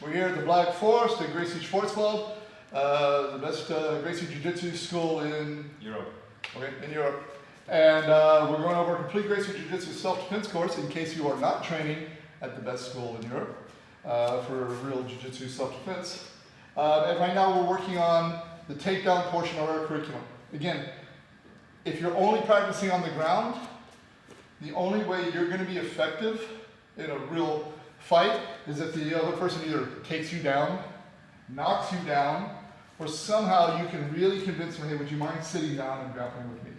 We're here at the Black Forest at Gracie Schwarzwald, the best Gracie Jiu-Jitsu school in Europe. Okay, in Europe. And we're going over a complete Gracie Jiu-Jitsu Self-Defense Course in case you are not training at the best school in Europe for real Jiu-Jitsu self-defense. And right now we're working on the takedown portion of our curriculum. Again, if you're only practicing on the ground, the only way you're going to be effective in a real fight is if the other person either takes you down, knocks you down, or somehow you can really convince them, hey, would you mind sitting down and grappling with me?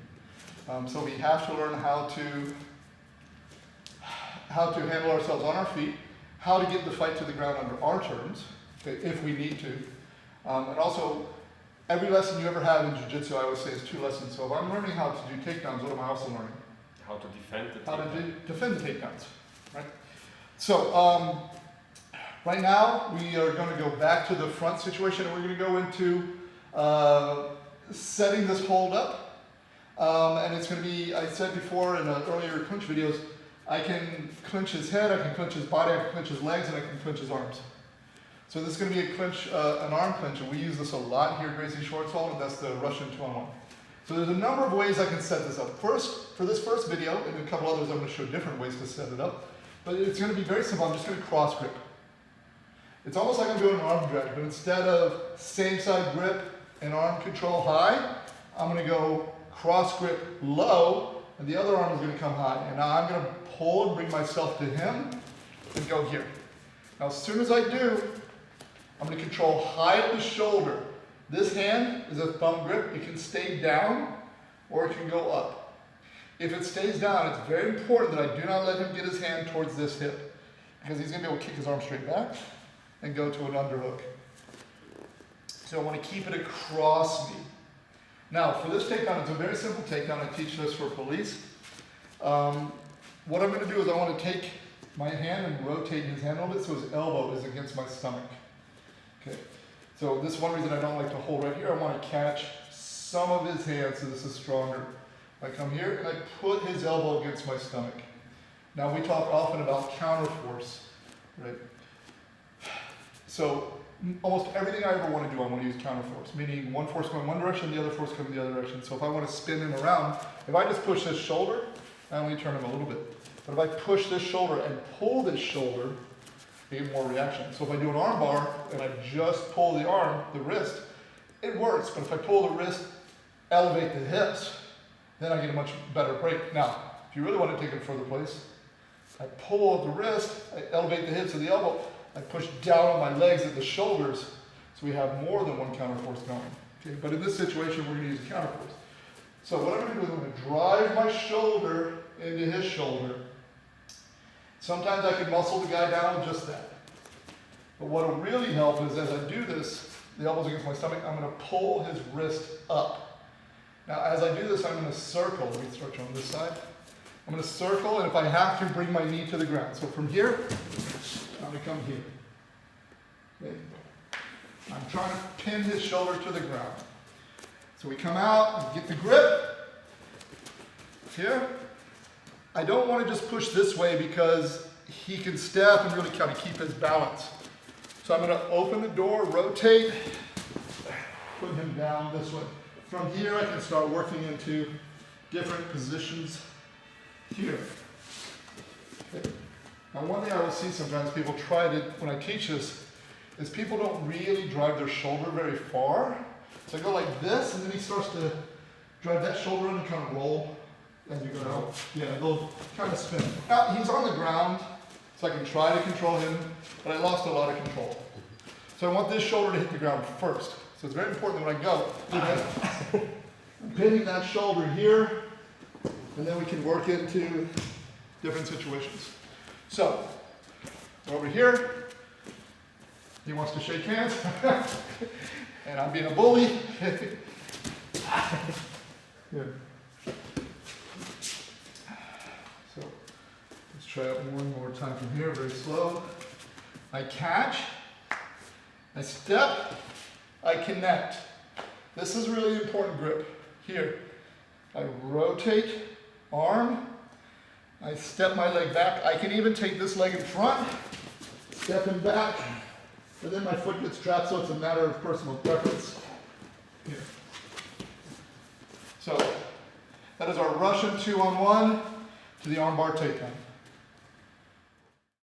So we have to learn how to handle ourselves on our feet, how to get the fight to the ground under our terms, okay, if we need to. And also, every lesson you ever have in Jiu-Jitsu, I always say, is 2 lessons. So if I'm learning how to do takedowns, what am I also learning? How to defend the How takedown. to defend the takedowns, right? So right now we are going to go back to the front situation, and we're going to go into setting this hold up. And it's going to be, I said before in earlier clinch videos, I can clinch his head, I can clinch his body, I can clinch his legs, and I can clinch his arms. So this is going to be a clinch, an arm clinch, and we use this a lot here at Gracie Schwarzwald, and that's the Russian 2-on-1. So there's a number of ways I can set this up. First, for this first video, and a couple others, I'm going to show different ways to set it up. But it's going to be very simple. I'm just going to cross grip. It's almost like I'm doing an arm drag, but instead of same side grip and arm control high, I'm going to go cross grip low, and the other arm is going to come high. And now I'm going to pull and bring myself to him and go here. Now as soon as I do, I'm going to control high at the shoulder. This hand is a thumb grip. It can stay down or it can go up. If it stays down, it's very important that I do not let him get his hand towards this hip, because he's going to be able to kick his arm straight back and go to an underhook. So I want to keep it across me. Now for this takedown, it's a very simple takedown. I teach this for police. What I'm going to do is I want to take my hand and rotate his hand a little bit so his elbow is against my stomach. Okay. So this is one reason I don't like to hold right here. I want to catch some of his hand so this is stronger. I come here and I put his elbow against my stomach. Now we talk often about counter force, right? So almost everything I ever want to do, I want to use counter force, meaning one force going one direction, the other force coming the other direction. So if I want to spin him around, if I just push this shoulder, I only turn him a little bit. But if I push this shoulder and pull this shoulder, I get more reaction. So if I do an arm bar and I just pull the arm, the wrist, it works. But if I pull the wrist, elevate the hips, then I get a much better break. Now, if you really want to take it a further place, I pull at the wrist, I elevate the hips of the elbow, I push down on my legs at the shoulders, so we have more than one counter force going. Okay? But in this situation, we're going to use a counter force. So what I'm going to do is I'm going to drive my shoulder into his shoulder. Sometimes I can muscle the guy down with just that. But what will really help is as I do this, the elbow's against my stomach, I'm going to pull his wrist up. Now as I do this, I'm going to circle. Let me start on this side. I'm going to circle, and if I have to, bring my knee to the ground. So from here, I'm going to come here. Okay. I'm trying to pin his shoulder to the ground. So we come out and get the grip. Here. I don't want to just push this way because he can step and really kind of keep his balance. So I'm going to open the door, rotate, put him down this way. From here I can start working into different positions here. Okay. Now one thing I will see sometimes people try to, when I teach this, is people don't really drive their shoulder very far. So I go like this, and then he starts to drive that shoulder in and kind of roll as you go out. Yeah, they'll kind of spin. Now he's on the ground, so I can try to control him, but I lost a lot of control. So I want this shoulder to hit the ground first. So it's very important that when I go, I'm pinning that shoulder here, and then we can work into different situations. So, over here, he wants to shake hands, and I'm being a bully. Good. So, let's try it one more time from here, very slow. I catch, I step, I connect. This is really important grip. Here, I rotate, arm, I step my leg back. I can even take this leg in front, step him back, And then my foot gets trapped, so it's a matter of personal preference. Here. So, that is our Russian 2-on-1 to the armbar takedown.